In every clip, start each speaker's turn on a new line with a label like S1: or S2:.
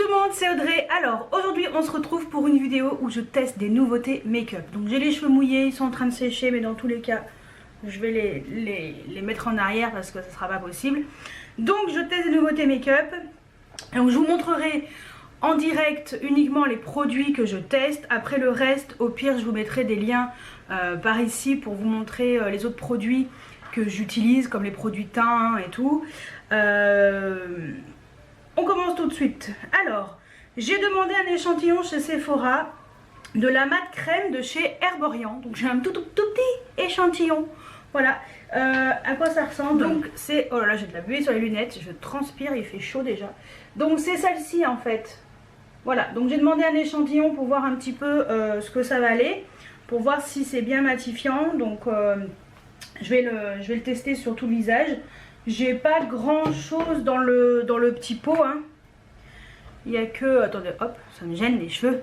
S1: tout le monde, c'est Audrey. Alors aujourd'hui on se retrouve pour une vidéo où je teste des nouveautés make-up. Donc j'ai les cheveux mouillés, ils sont en train de sécher, mais dans tous les cas je vais les mettre en arrière parce que ça sera pas possible. Donc je teste des nouveautés make-up. Donc je vous montrerai en direct uniquement les produits que je teste. Après le reste, au pire je vous mettrai des liens par ici pour vous montrer les autres produits que j'utilise, comme les produits teint et tout. On commence tout de suite. Alors, j'ai demandé un échantillon chez Sephora de la mat crème de chez Herborian. Donc j'ai un tout petit échantillon. Voilà, à quoi ça ressemble. Donc c'est... Oh là là, j'ai de la buée sur les lunettes, je transpire, il fait chaud déjà. Donc c'est celle-ci en fait. Voilà, donc j'ai demandé un échantillon pour voir un petit peu ce que ça va aller. Pour voir si c'est bien matifiant. Donc je vais le tester sur tout le visage. J'ai pas grand chose dans le petit pot, hein. Il n'y a que... Attendez, hop, ça me gêne les cheveux.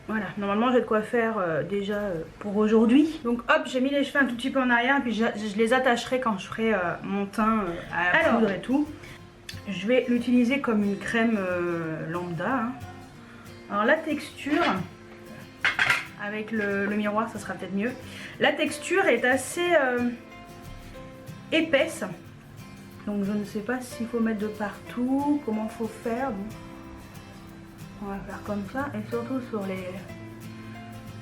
S1: Voilà, normalement j'ai de quoi faire déjà pour aujourd'hui. Donc hop, j'ai mis les cheveux un tout petit peu en arrière. Et puis je les attacherai quand je ferai mon teint à la poudre et tout. Je vais l'utiliser comme une crème lambda, hein. Alors la texture... Avec le miroir ça sera peut-être mieux. La texture est assez épaisse. Donc je ne sais pas s'il faut mettre de partout, comment il faut faire. Bon. On va faire comme ça. Et surtout sur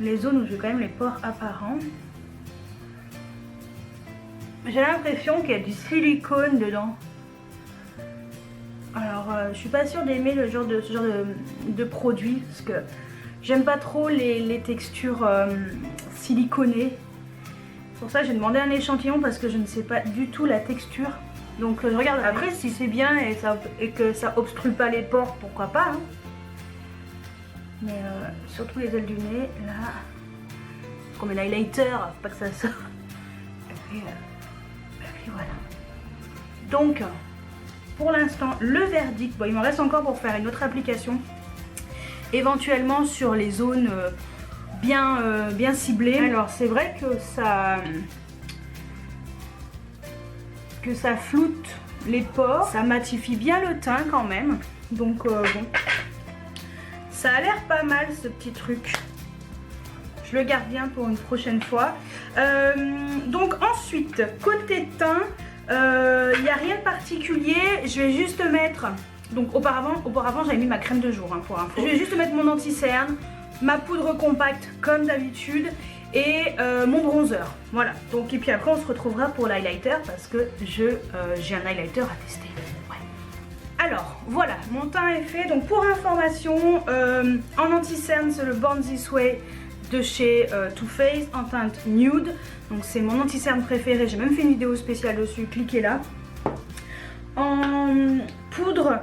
S1: les zones où j'ai quand même les pores apparents. J'ai l'impression qu'il y a du silicone dedans. Alors je suis pas sûre d'aimer ce genre de produit. Parce que j'aime pas trop les textures siliconées. Pour ça j'ai demandé un échantillon parce que je ne sais pas du tout la texture. Donc je regarde après si c'est bien et que ça obstrue pas les pores, pourquoi pas, hein. Mais surtout les ailes du nez, là. Parce qu'on met l'highlighter, faut pas que ça sorte. Et puis voilà. Donc pour l'instant le verdict, bon, il m'en reste encore pour faire une autre application. Éventuellement sur les zones bien ciblées. Alors c'est vrai que ça floute les pores, ça matifie bien le teint quand même. Donc bon, ça a l'air pas mal ce petit truc. Je le garde bien pour une prochaine fois. Donc ensuite, côté teint, il n'y a rien de particulier. Je vais juste mettre... Donc auparavant j'avais mis ma crème de jour, hein, pour info. Je vais juste mettre mon anti-cerne, ma poudre compacte comme d'habitude et mon bronzer. Voilà. Donc et puis après on se retrouvera pour l'highlighter parce que j'ai un highlighter à tester. Ouais. Alors voilà, mon teint est fait. Donc pour information, en anti-cerne c'est le Born This Way de chez Too Faced en teinte nude. Donc c'est mon anti-cerne préféré. J'ai même fait une vidéo spéciale dessus. Cliquez là. En poudre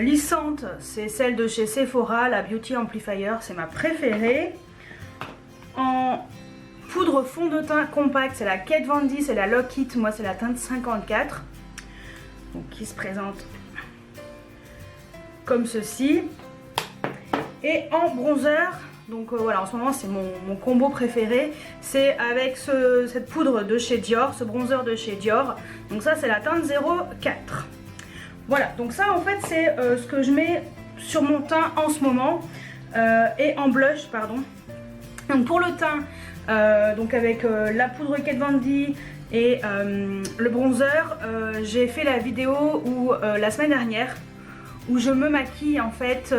S1: lissante, c'est celle de chez Sephora, la Beauty Amplifier, c'est ma préférée. En poudre fond de teint compact, c'est la Kat Von D, c'est la Lock It, moi c'est la teinte 54. Donc qui se présente comme ceci. Et en bronzer, donc voilà, en ce moment c'est mon combo préféré. C'est avec cette poudre de chez Dior, ce bronzer de chez Dior. Donc ça c'est la teinte 04. Voilà, donc ça en fait c'est ce que je mets sur mon teint en ce moment. Et en blush, pardon. Donc pour le teint, donc avec la poudre Kat Von D et le bronzer, j'ai fait la vidéo où, la semaine dernière où je me maquille en fait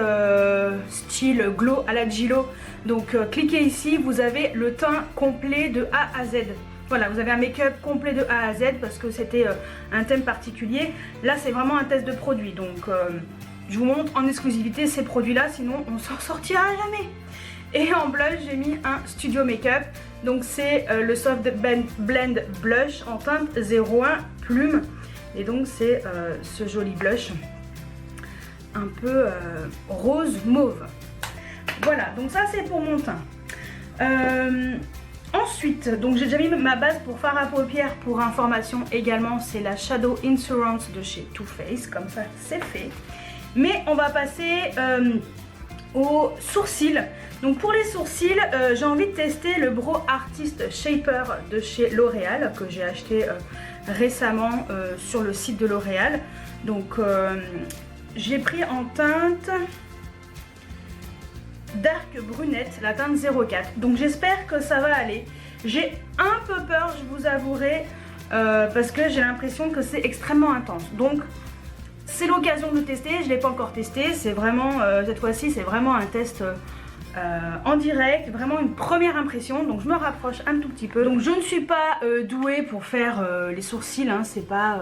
S1: style glow à la Gilo. Donc cliquez ici, vous avez le teint complet de A à Z. Voilà, vous avez un make-up complet de A à Z parce que c'était un thème particulier. Là c'est vraiment un test de produit, donc je vous montre en exclusivité ces produits là, sinon on s'en sortira jamais. Et en blush j'ai mis un Studio Make-up. Donc c'est le Soft Blend Blush en teinte 01 Plume. Et donc c'est ce joli blush un peu rose mauve. Voilà, donc ça c'est pour mon teint. Ensuite, donc j'ai déjà mis ma base pour fard à paupières. Pour information également, c'est la Shadow Insurance de chez Too Faced, comme ça c'est fait. Mais on va passer aux sourcils. Donc pour les sourcils, j'ai envie de tester le Brow Artist Shaper de chez L'Oréal que j'ai acheté récemment sur le site de L'Oréal. Donc j'ai pris en teinte Dark Brunette, la teinte 04. Donc j'espère que ça va aller. J'ai un peu peur, je vous avouerai, parce que j'ai l'impression que c'est extrêmement intense. Donc c'est l'occasion de le tester, je ne l'ai pas encore testé. C'est vraiment, cette fois-ci, c'est vraiment un test en direct, vraiment une première impression. Donc je me rapproche un tout petit peu. Donc je ne suis pas douée pour faire les sourcils, hein, c'est pas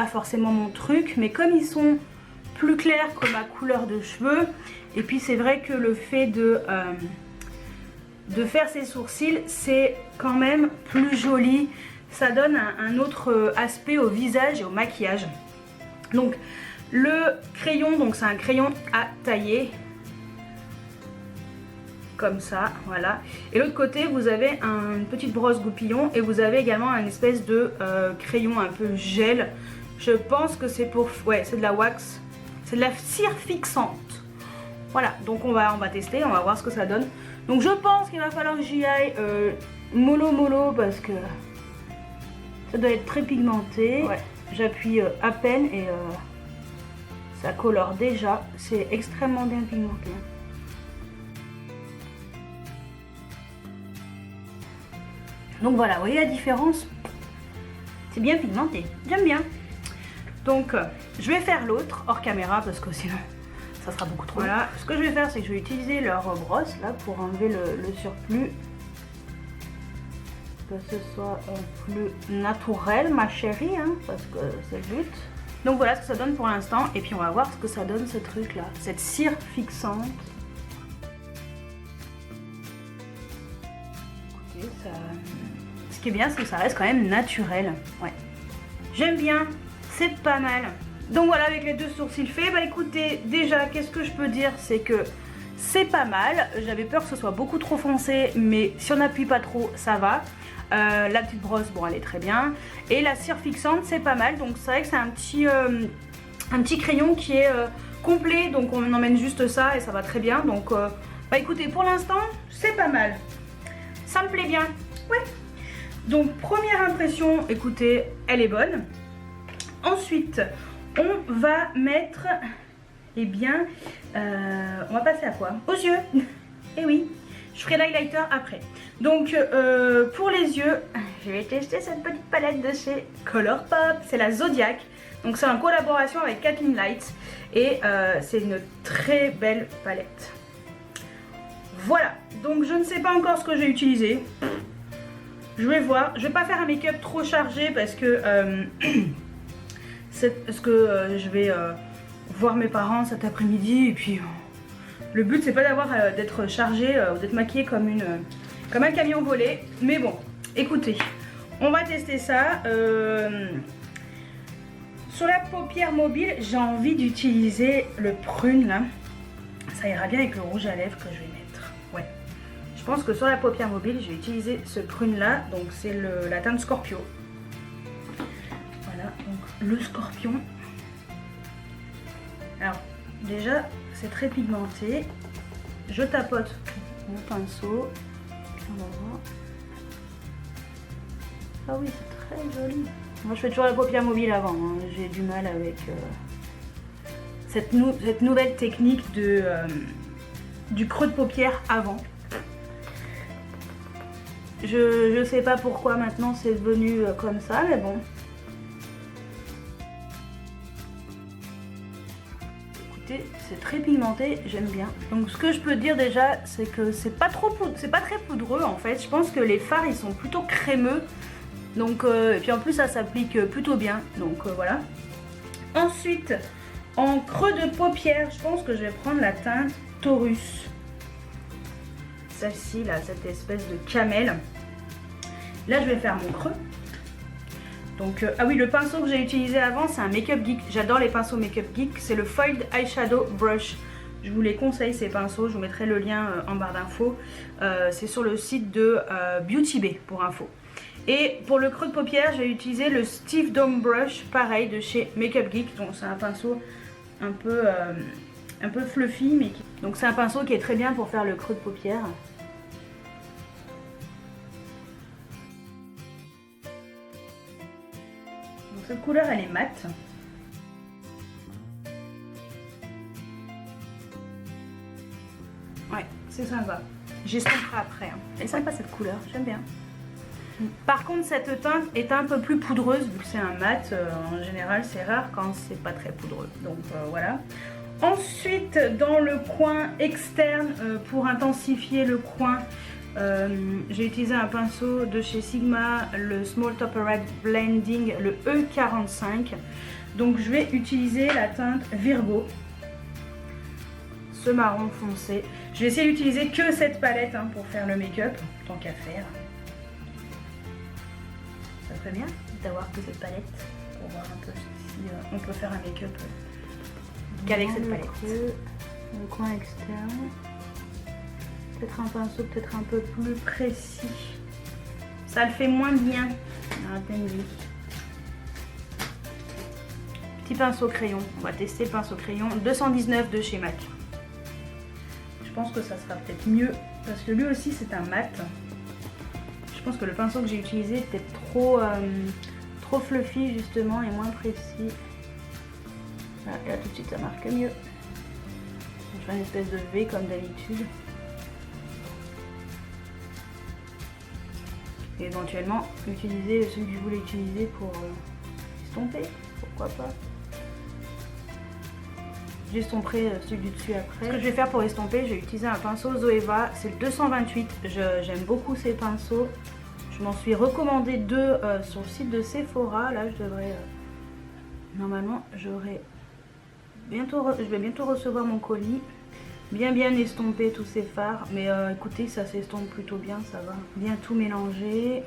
S1: forcément mon truc. Mais comme ils sont plus clairs que ma couleur de cheveux, et puis c'est vrai que le fait de faire ses sourcils, c'est quand même plus joli. Ça donne un autre aspect au visage et au maquillage. Donc le crayon, donc c'est un crayon à tailler. Comme ça, voilà. Et l'autre côté, vous avez une petite brosse goupillon et vous avez également un espèce de crayon un peu gel. Je pense que c'est pour... ouais, c'est de la wax. C'est de la cire fixante. Voilà, donc on va tester, on va voir ce que ça donne. Donc je pense qu'il va falloir que j'y aille mollo parce que ça doit être très pigmenté. Ouais. J'appuie à peine et ça colore déjà. C'est extrêmement bien pigmenté. Donc voilà, vous voyez la différence? C'est bien pigmenté, j'aime bien. Donc je vais faire l'autre hors caméra parce que sinon ça sera beaucoup trop. Voilà, ce que je vais faire, c'est que je vais utiliser leur brosse là pour enlever le surplus. Que ce soit plus naturel, ma chérie, hein, parce que c'est le but. Donc voilà ce que ça donne pour l'instant. Et puis on va voir ce que ça donne ce truc là, cette cire fixante. Écoutez, ça... ce qui est bien, c'est que ça reste quand même naturel. Ouais. J'aime bien, c'est pas mal. Donc voilà, avec les deux sourcils faits, bah écoutez, déjà, qu'est-ce que je peux dire, c'est que c'est pas mal. J'avais peur que ce soit beaucoup trop foncé, mais si on n'appuie pas trop, ça va. La petite brosse, bon, elle est très bien. Et la cire fixante, c'est pas mal. Donc c'est vrai que c'est un petit crayon qui est complet. Donc on emmène juste ça et ça va très bien. Donc bah écoutez, pour l'instant, c'est pas mal. Ça me plaît bien. Ouais. Donc première impression, écoutez, elle est bonne. Ensuite, on va mettre, eh bien, on va passer à quoi? Aux yeux. Eh oui, je ferai l'highlighter après. Donc pour les yeux, je vais tester cette petite palette de chez Colourpop. C'est la Zodiac. Donc c'est en collaboration avec Kathleen Lights. Et c'est une très belle palette. Voilà, donc je ne sais pas encore ce que j'ai utilisé. Je vais voir. Je vais pas faire un make-up trop chargé parce que je vais voir mes parents cet après-midi et puis le but c'est pas d'être chargé ou d'être maquillée comme un camion volé. Mais bon, écoutez, on va tester ça. Sur la paupière mobile, j'ai envie d'utiliser le prune là. Ça ira bien avec le rouge à lèvres que je vais mettre. Ouais. Je pense que sur la paupière mobile, je vais utiliser ce prune là. Donc c'est la teinte Scorpio. Voilà, donc le Scorpion. Alors déjà, c'est très pigmenté. Je tapote mon pinceau. On va voir. Ah oui, c'est très joli. Moi, je fais toujours la paupière mobile avant. Hein. J'ai du mal avec cette nouvelle technique du creux de paupière avant. Je sais pas pourquoi maintenant c'est devenu comme ça, mais bon. Écoutez, c'est très pigmenté, j'aime bien. Donc ce que je peux dire déjà, c'est que c'est pas très poudreux en fait. Je pense que les fards ils sont plutôt crémeux. Donc et puis en plus ça s'applique plutôt bien. Donc voilà. Ensuite, en creux de paupière, je pense que je vais prendre la teinte Taurus. Celle-ci là, cette espèce de camel. Là je vais faire mon creux. Donc ah oui, le pinceau que j'ai utilisé avant, c'est un Make-up Geek. J'adore les pinceaux Make-up Geek. C'est le Foiled Eyeshadow Brush. Je vous les conseille ces pinceaux. Je vous mettrai le lien en barre d'infos. C'est sur le site de Beauty Bay pour info. Et pour le creux de paupière, j'ai utilisé le Stiff Dome Brush, pareil, de chez Make-up Geek. Donc c'est un pinceau un peu fluffy, mais donc c'est un pinceau qui est très bien pour faire le creux de paupière. Donc cette couleur, elle est mate. c'est sympa. J'estomperai après. Hein. Elle est sympa cette couleur, j'aime bien. Par contre, cette teinte est un peu plus poudreuse, vu que c'est un mat. En général, c'est rare quand c'est pas très poudreux. Donc voilà. Ensuite, dans le coin externe, pour intensifier le coin, j'ai utilisé un pinceau de chez Sigma, le Small Top Red Blending, le E45. Donc je vais utiliser la teinte Virgo, ce marron foncé. Je vais essayer d'utiliser que cette palette hein, pour faire le make-up, tant qu'à faire. Ça ferait bien d'avoir que cette palette pour voir un peu si on peut faire un make-up qu'avec cette palette. Le coin externe. Peut-être un pinceau peut-être un peu plus précis. Ça le fait moins bien. Petit pinceau crayon. On va tester le pinceau crayon 219 de chez MAC. Je pense que ça sera peut-être mieux parce que lui aussi c'est un mat. Je pense que le pinceau que j'ai utilisé était trop fluffy justement et moins précis. Voilà, et là tout de suite ça marque mieux. Je fais une espèce de V comme d'habitude. Et éventuellement utiliser celui que je voulais utiliser pour estomper, pourquoi pas. J'estomperai celui du dessus après. Ce que je vais faire pour estomper, je vais utiliser un pinceau Zoeva, c'est le 228. J'aime beaucoup ces pinceaux. Je m'en suis recommandé deux sur le site de Sephora. Là, je devrais... normalement, je vais bientôt recevoir mon colis. Bien estomper tous ces fards. Mais écoutez, ça s'estompe plutôt bien, ça va bien tout mélanger.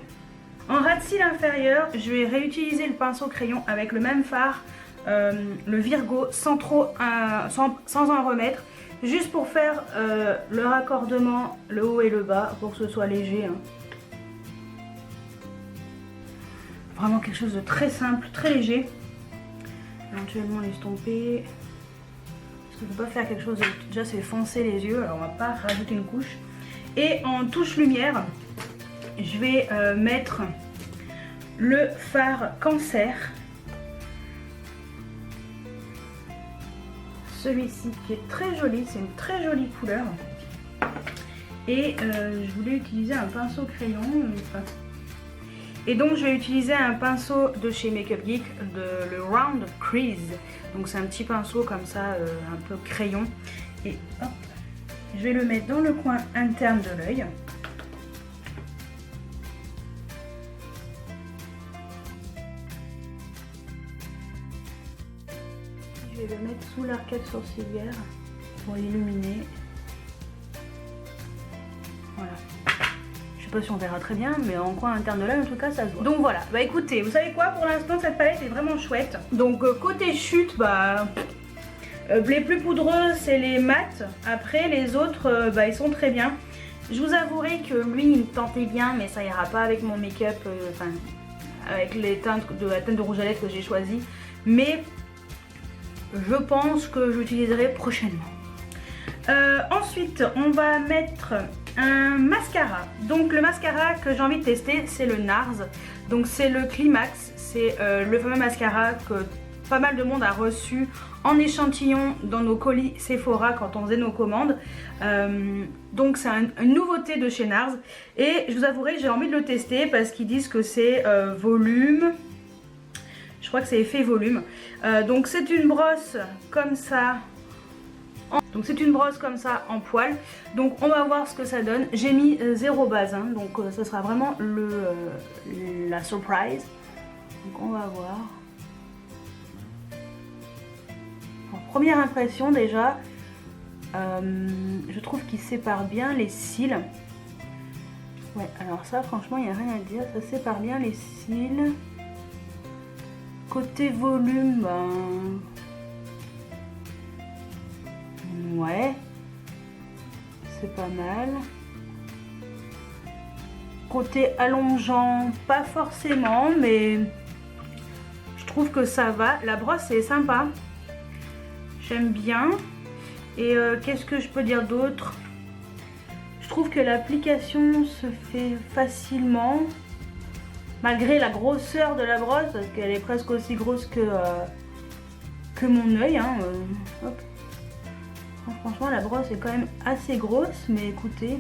S1: En ras de cils inférieur, je vais réutiliser le pinceau crayon avec le même fard. Le Virgo sans en remettre, juste pour faire le raccordement, le haut et le bas, pour que ce soit léger hein. Vraiment quelque chose de très simple, très léger. Éventuellement l'estomper, parce que je ne peux pas faire quelque chose de... déjà c'est foncer les yeux, alors on va pas rajouter une couche. Et en touche lumière, je vais mettre le fard Cancer. Celui-ci qui est très joli, c'est une très jolie couleur. Et je voulais utiliser un pinceau crayon. Et donc je vais utiliser un pinceau de chez Makeup Geek, le Round Crease. Donc c'est un petit pinceau comme ça, un peu crayon. Et hop, je vais le mettre dans le coin interne de l'œil. Je vais le mettre sous l'arcade sourcilière pour illuminer. Voilà. Je sais pas si on verra très bien, mais en coin interne de l'œil, en tout cas, ça se voit. Donc voilà. Bah écoutez, vous savez quoi? Pour l'instant, cette palette est vraiment chouette. Donc côté chute, les plus poudreux, c'est les mats. Après, les autres, ils sont très bien. Je vous avouerai que lui, il me tentait bien, mais ça ira pas avec mon make-up, avec les teintes la teinte de rouge à lèvres que j'ai choisi. Mais je pense que j'utiliserai prochainement. Ensuite, on va mettre un mascara. Donc le mascara que j'ai envie de tester, c'est le NARS. Donc c'est le Climax. C'est le fameux mascara que pas mal de monde a reçu en échantillon dans nos colis Sephora quand on faisait nos commandes. Donc c'est une nouveauté de chez NARS. Et je vous avouerai que j'ai envie de le tester parce qu'ils disent que c'est volume. Je crois que c'est effet volume. Donc c'est une brosse comme ça. Donc c'est une brosse comme ça en poil. Donc on va voir ce que ça donne. J'ai mis 0 base, hein, donc ça sera vraiment la surprise. Donc on va voir. En première impression déjà, je trouve qu'il sépare bien les cils. Ouais, alors ça franchement il n'y a rien à dire, ça sépare bien les cils. Côté volume, ouais, c'est pas mal. Côté allongeant, pas forcément, mais je trouve que ça va. La brosse est sympa, j'aime bien. Et qu'est-ce que je peux dire d'autre? Je trouve que l'application se fait facilement. Malgré la grosseur de la brosse, parce qu'elle est presque aussi grosse que mon œil. Hein, hop. Franchement la brosse est quand même assez grosse, mais écoutez,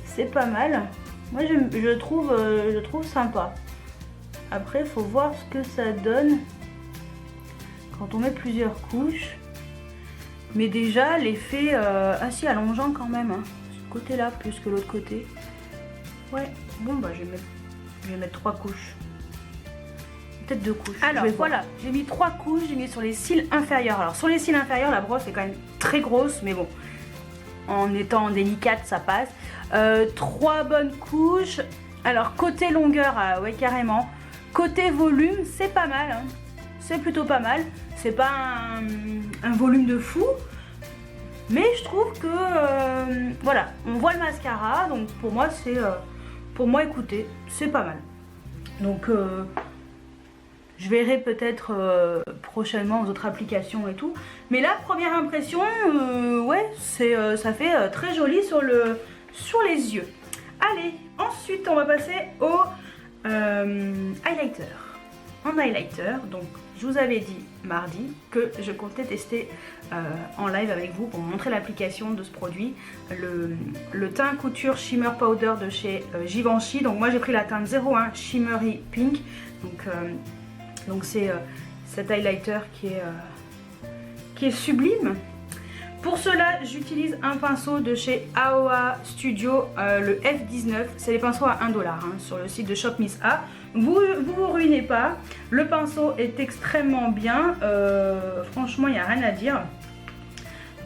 S1: c'est pas mal. Moi je trouve sympa. Après faut voir ce que ça donne quand on met plusieurs couches. Mais déjà l'effet assez allongeant quand même, hein. Ce côté là plus que l'autre côté. Ouais, bon bah je vais mettre 3 couches. Peut-être 2 couches. Alors voilà, j'ai mis 3 couches, j'ai mis sur les cils inférieurs. Alors sur les cils inférieurs, la brosse est quand même très grosse, mais bon, en étant délicate, ça passe. 3 bonnes couches. Alors côté longueur, ouais carrément. Côté volume, c'est pas mal, hein. C'est plutôt pas mal. C'est pas un volume de fou. Mais je trouve que, voilà, on voit le mascara. Donc pour moi, écoutez, c'est pas mal. Donc je verrai peut-être prochainement aux autres applications et tout. Mais la première impression, ouais, ça fait très joli sur les yeux. Allez, ensuite on va passer au highlighter. En highlighter, donc je vous avais dit mardi que je comptais tester en live avec vous pour vous montrer l'application de ce produit, le teint couture shimmer powder de chez Givenchy. Donc moi j'ai pris la teinte 01 Shimmery Pink, donc c'est cet highlighter qui est sublime. Pour cela j'utilise un pinceau de chez Aoa Studio, le F19, c'est les pinceaux à 1 $, hein, sur le site de Shop Miss A. Vous ruinez pas, le pinceau est extrêmement bien, franchement il n'y a rien à dire.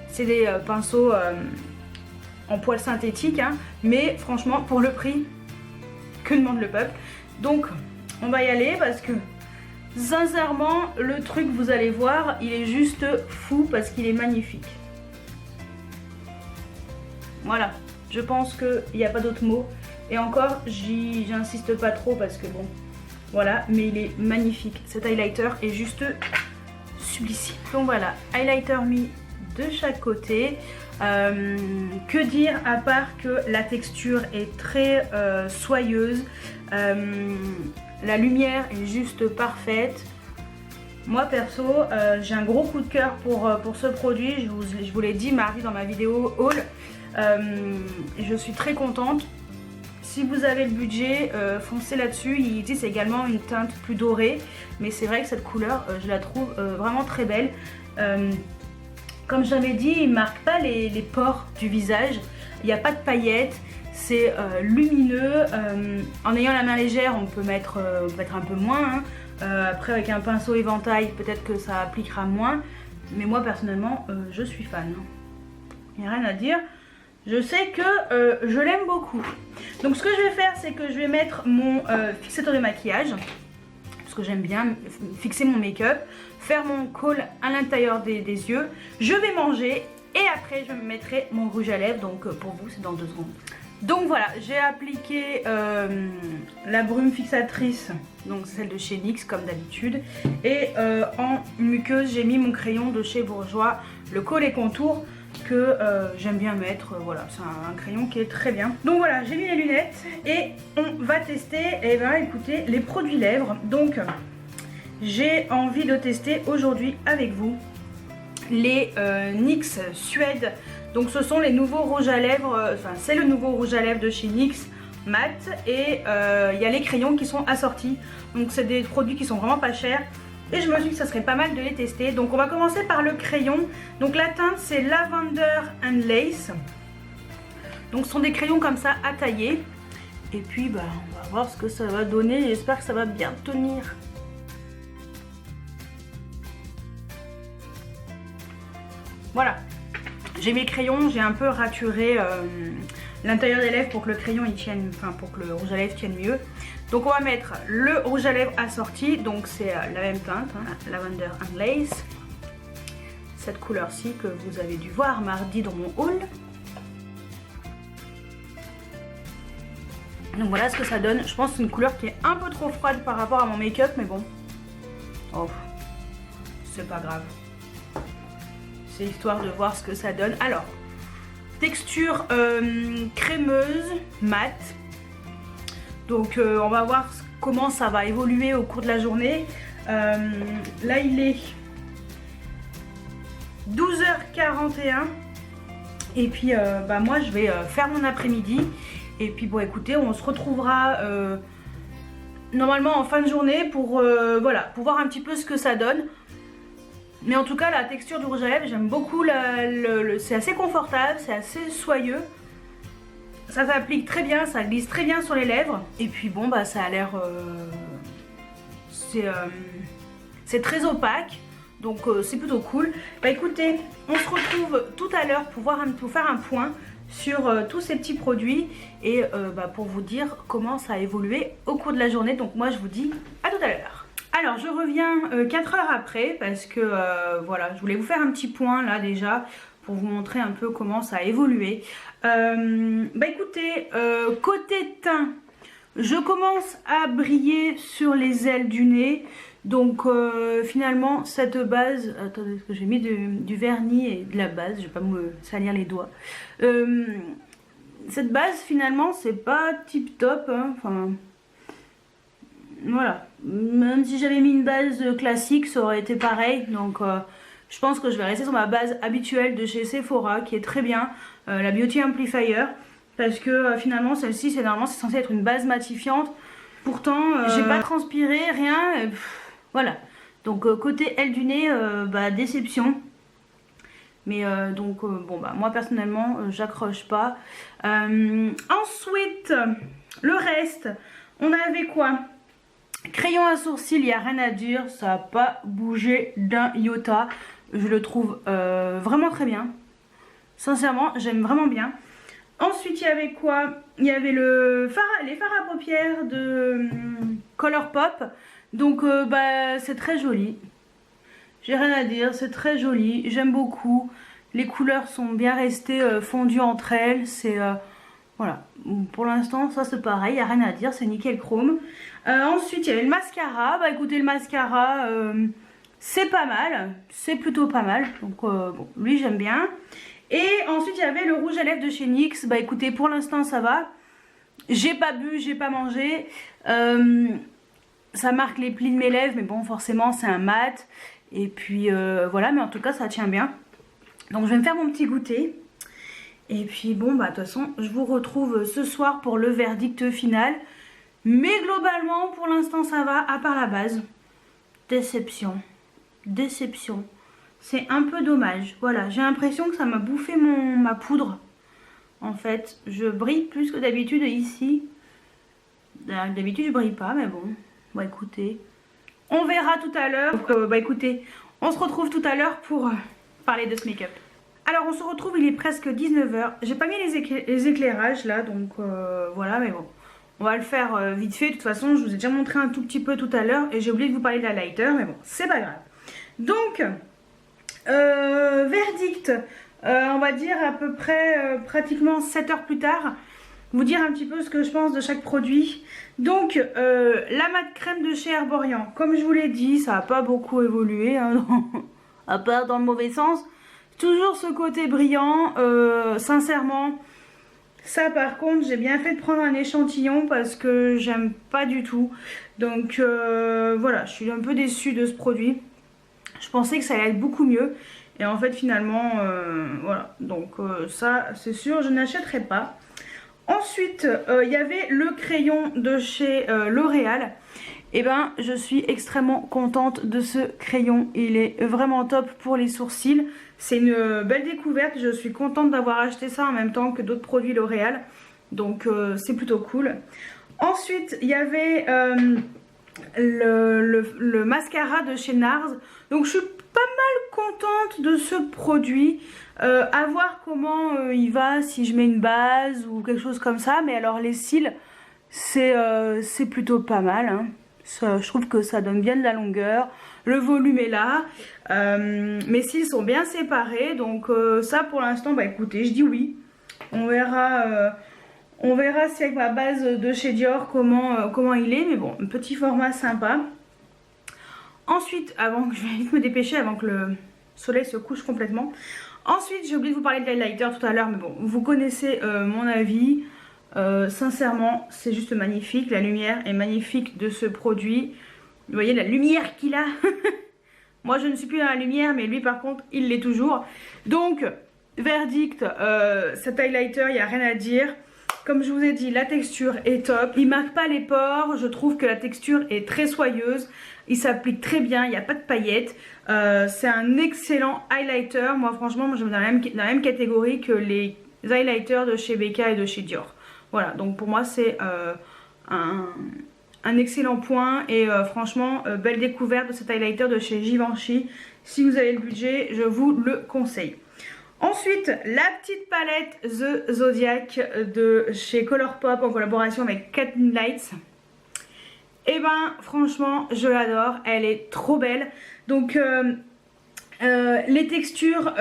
S1: C'est des pinceaux en poil synthétique, hein, mais franchement pour le prix, que demande le peuple. Donc on va y aller parce que sincèrement le truc, vous allez voir, il est juste fou parce qu'il est magnifique. Voilà, je pense qu'il n'y a pas d'autre mot. Et encore, j'insiste pas trop parce que bon, voilà, mais il est magnifique. Cet highlighter est juste sublissime. Donc voilà, highlighter mis de chaque côté. Que dire à part que la texture est très soyeuse. La lumière est juste parfaite. Moi perso, j'ai un gros coup de cœur pour ce produit. Je vous l'ai dit mardi dans ma vidéo haul. Je suis très contente. Si vous avez le budget, foncez là-dessus. Il dit c'est également une teinte plus dorée, mais c'est vrai que cette couleur, je la trouve vraiment très belle. Comme j'avais dit, il ne marque pas les pores du visage. Il n'y a pas de paillettes. C'est lumineux. En ayant la main légère, on peut mettre un peu moins, hein. Après avec un pinceau éventail, peut-être que ça appliquera moins. Mais moi personnellement, je suis fan. Il n'y a rien à dire. Je sais que je l'aime beaucoup. Donc ce que je vais faire, c'est que je vais mettre mon fixateur de maquillage. Parce que j'aime bien fixer mon make-up. Faire mon col à l'intérieur des yeux. Je vais manger et après je me mettrai mon rouge à lèvres. Donc pour vous, c'est dans 2 secondes. Donc voilà, j'ai appliqué la brume fixatrice. Donc celle de chez NYX comme d'habitude. Et en muqueuse, j'ai mis mon crayon de chez Bourjois. Le col et contour que j'aime bien mettre, voilà, c'est un crayon qui est très bien. Donc voilà, j'ai mis les lunettes et on va tester, et ben écoutez, les produits lèvres. Donc j'ai envie de tester aujourd'hui avec vous les NYX Suède. Donc ce sont les nouveaux rouges à lèvres, enfin c'est le nouveau rouge à lèvres de chez NYX mat, et il y a les crayons qui sont assortis. Donc c'est des produits qui sont vraiment pas chers. Et je me suis dit que ça serait pas mal de les tester. Donc on va commencer par le crayon. Donc la teinte c'est Lavender and Lace. Donc ce sont des crayons comme ça à tailler. Et puis bah, on va voir ce que ça va donner. J'espère que ça va bien tenir. Voilà. J'ai mes crayons, j'ai un peu raturé l'intérieur des lèvres pour que le crayon il tienne, enfin pour que le rouge à lèvres tienne mieux. Donc on va mettre le rouge à lèvres assorti, donc c'est la même teinte, hein, Lavender and Lace. Cette couleur-ci que vous avez dû voir mardi dans mon haul. Donc voilà ce que ça donne. Je pense que c'est une couleur qui est un peu trop froide par rapport à mon make-up, mais bon. Oh, c'est pas grave. C'est histoire de voir ce que ça donne. Alors, texture crémeuse, mat. Donc on va voir comment ça va évoluer au cours de la journée. Là il est 12h41. Et puis bah, moi je vais faire mon après-midi. Et puis bon écoutez, on se retrouvera normalement en fin de journée pour, voilà, pour voir un petit peu ce que ça donne. Mais en tout cas la texture du rouge à lèvres, j'aime beaucoup, c'est assez confortable, c'est assez soyeux. Ça s'applique très bien, ça glisse très bien sur les lèvres. Et puis bon bah ça a l'air... c'est très opaque. Donc c'est plutôt cool. Bah écoutez, on se retrouve tout à l'heure pour faire un point sur tous ces petits produits. Et bah, pour vous dire comment ça a évolué au cours de la journée. Donc moi je vous dis à tout à l'heure. Alors je reviens 4 heures après parce que voilà, je voulais vous faire un petit point là déjà pour vous montrer un peu comment ça a évolué. Bah écoutez, côté teint, je commence à briller sur les ailes du nez. Donc finalement cette base, attendez parce que j'ai mis du vernis et de la base, je vais pas me salir les doigts. Cette base finalement c'est pas tip top, hein. Enfin voilà, même si j'avais mis une base classique ça aurait été pareil. Donc je pense que je vais rester sur ma base habituelle de chez Sephora qui est très bien, la Beauty Amplifier. Parce que finalement celle-ci c'est normalement c'est censé être une base matifiante. Pourtant j'ai pas transpiré, rien. Voilà, donc côté aile du nez, bah, déception. Mais donc bon bah moi personnellement j'accroche pas. Ensuite le reste, on avait quoi? Crayon à sourcils, il n'y a rien à dire, ça n'a pas bougé d'un iota. Je le trouve vraiment très bien. Sincèrement j'aime vraiment bien. Ensuite il y avait quoi? Il y avait les fards à paupières de Colourpop. Donc bah c'est très joli. J'ai rien à dire, c'est très joli. J'aime beaucoup. Les couleurs sont bien restées fondues entre elles. C'est voilà. Pour l'instant ça c'est pareil, il n'y a rien à dire, c'est nickel chrome. Ensuite il y avait le mascara. Bah écoutez, le mascara c'est pas mal. C'est plutôt pas mal. Donc bon, lui j'aime bien. Et ensuite il y avait le rouge à lèvres de chez NYX. Bah écoutez, pour l'instant ça va. J'ai pas bu, j'ai pas mangé. Ça marque les plis de mes lèvres, mais bon forcément c'est un mat. Et puis voilà, mais en tout cas ça tient bien. Donc je vais me faire mon petit goûter. Et puis bon bah de toute façon je vous retrouve ce soir pour le verdict final. Mais globalement pour l'instant ça va, à part la base. Déception. Déception. C'est un peu dommage. Voilà, j'ai l'impression que ça m'a bouffé ma poudre. En fait, je brille plus que d'habitude ici. D'habitude je brille pas, mais bon. Bon écoutez, on verra tout à l'heure. Bah écoutez, on se retrouve tout à l'heure pour parler de ce make-up. Alors on se retrouve, il est presque 19 h. J'ai pas mis les éclairages là, donc voilà, mais bon. On va le faire vite fait. De toute façon, je vous ai déjà montré un tout petit peu tout à l'heure. Et j'ai oublié de vous parler de la lighter, mais bon, c'est pas grave. Donc, verdict, on va dire à peu près pratiquement 7 heures plus tard. Vous dire un petit peu ce que je pense de chaque produit. Donc la mat crème de chez Herborian, comme je vous l'ai dit, ça n'a pas beaucoup évolué, hein, à part dans le mauvais sens. Toujours ce côté brillant, sincèrement, ça par contre j'ai bien fait de prendre un échantillon parce que j'aime pas du tout. Donc voilà, je suis un peu déçue de ce produit. Je pensais que ça allait être beaucoup mieux. Et en fait finalement, voilà, donc ça c'est sûr je n'achèterai pas. Ensuite, il y avait le crayon de chez L'Oréal. Et ben, je suis extrêmement contente de ce crayon. Il est vraiment top pour les sourcils. C'est une belle découverte. Je suis contente d'avoir acheté ça en même temps que d'autres produits L'Oréal. Donc, c'est plutôt cool. Ensuite, il y avait le mascara de chez NARS. Donc, je suis pas mal contente de ce produit. À voir comment il va, si je mets une base ou quelque chose comme ça. Mais alors les cils, c'est plutôt pas mal, hein. Ça, je trouve que ça donne bien de la longueur. Le volume est là. Mes cils sont bien séparés. Donc ça pour l'instant, bah écoutez, je dis oui. On verra si avec ma base de chez Dior comment il est. Mais bon, un petit format sympa. Ensuite, je vais vite me dépêcher avant que le soleil se couche complètement. Ensuite, j'ai oublié de vous parler de l'highlighter tout à l'heure, mais bon, vous connaissez mon avis. Sincèrement, c'est juste magnifique. La lumière est magnifique de ce produit. Vous voyez la lumière qu'il a. Moi je ne suis plus dans la lumière, mais lui par contre il l'est toujours. Donc verdict, cet highlighter, il n'y a rien à dire. Comme je vous ai dit, la texture est top. Il marque pas les pores. Je trouve que la texture est très soyeuse. Il s'applique très bien. Il n'y a pas de paillettes. C'est un excellent highlighter. Moi, franchement, je me mets dans la même catégorie que les highlighters de chez Becca et de chez Dior. Voilà. Donc pour moi, c'est un excellent point. Et franchement, belle découverte de cet highlighter de chez Givenchy. Si vous avez le budget, je vous le conseille. Ensuite, la petite palette The Zodiac de chez Colourpop en collaboration avec Kathleen Lights. Et ben franchement, je l'adore, elle est trop belle. Donc les textures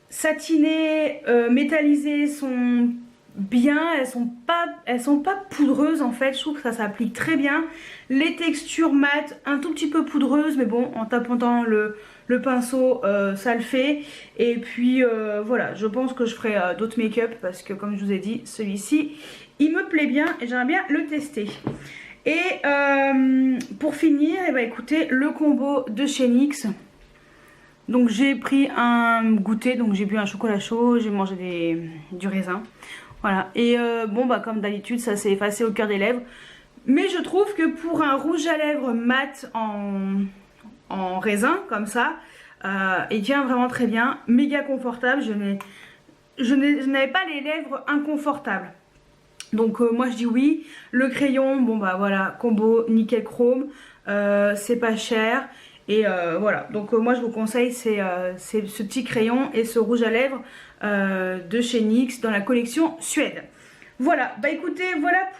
S1: satinées, métallisées sont bien, elles sont pas poudreuses en fait, je trouve que ça s'applique très bien. Les textures mates, un tout petit peu poudreuses, mais bon, en tapotant le pinceau, ça le fait. Et puis voilà, je pense que je ferai d'autres make-up parce que comme je vous ai dit, celui-ci, il me plaît bien et j'aimerais bien le tester. Et pour finir, eh ben, écoutez, le combo de chez NYX. Donc j'ai pris un goûter, donc j'ai bu un chocolat chaud, j'ai mangé du raisin. Voilà, et bon bah comme d'habitude, ça s'est effacé au cœur des lèvres. Mais je trouve que pour un rouge à lèvres mat en raisin, comme ça, il tient vraiment très bien, méga confortable. Je n'avais pas les lèvres inconfortables. Donc moi je dis oui. Le crayon, bon bah voilà, combo nickel chrome, c'est pas cher. Et voilà, donc moi je vous conseille c'est ce petit crayon et ce rouge à lèvres de chez NYX dans la collection Suède. Voilà, bah écoutez, voilà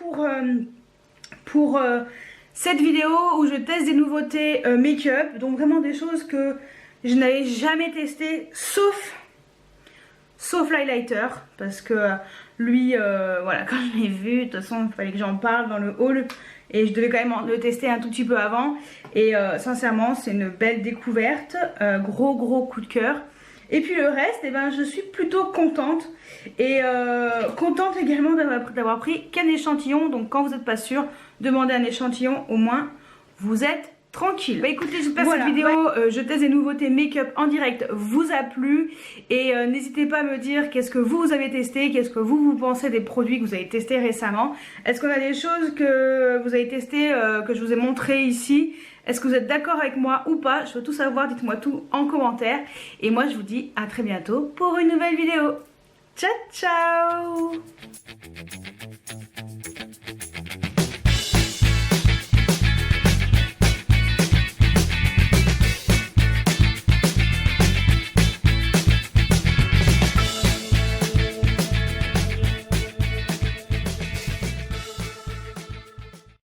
S1: pour cette vidéo où je teste des nouveautés make-up. Donc vraiment des choses que je n'avais jamais testées sauf l'highlighter. Parce que lui, voilà, quand je l'ai vu, de toute façon il fallait que j'en parle dans le haul. Et je devais quand même le tester un tout petit peu avant. Et sincèrement c'est une belle découverte, gros coup de cœur. Et puis le reste, eh ben, je suis plutôt contente. Et contente également d'avoir pris qu'un échantillon. Donc quand vous n'êtes pas sûr, demandez un échantillon, au moins vous êtes tranquille. Bah écoutez, j'espère que cette vidéo, je teste des nouveautés make-up en direct, vous a plu. Et n'hésitez pas à me dire qu'est-ce que vous avez testé, qu'est-ce que vous pensez des produits que vous avez testés récemment. Est-ce qu'on a des choses que vous avez testées, que je vous ai montré ici? Est-ce que vous êtes d'accord avec moi ou pas? Je veux tout savoir, dites-moi tout en commentaire. Et moi je vous dis à très bientôt pour une nouvelle vidéo. Ciao ciao!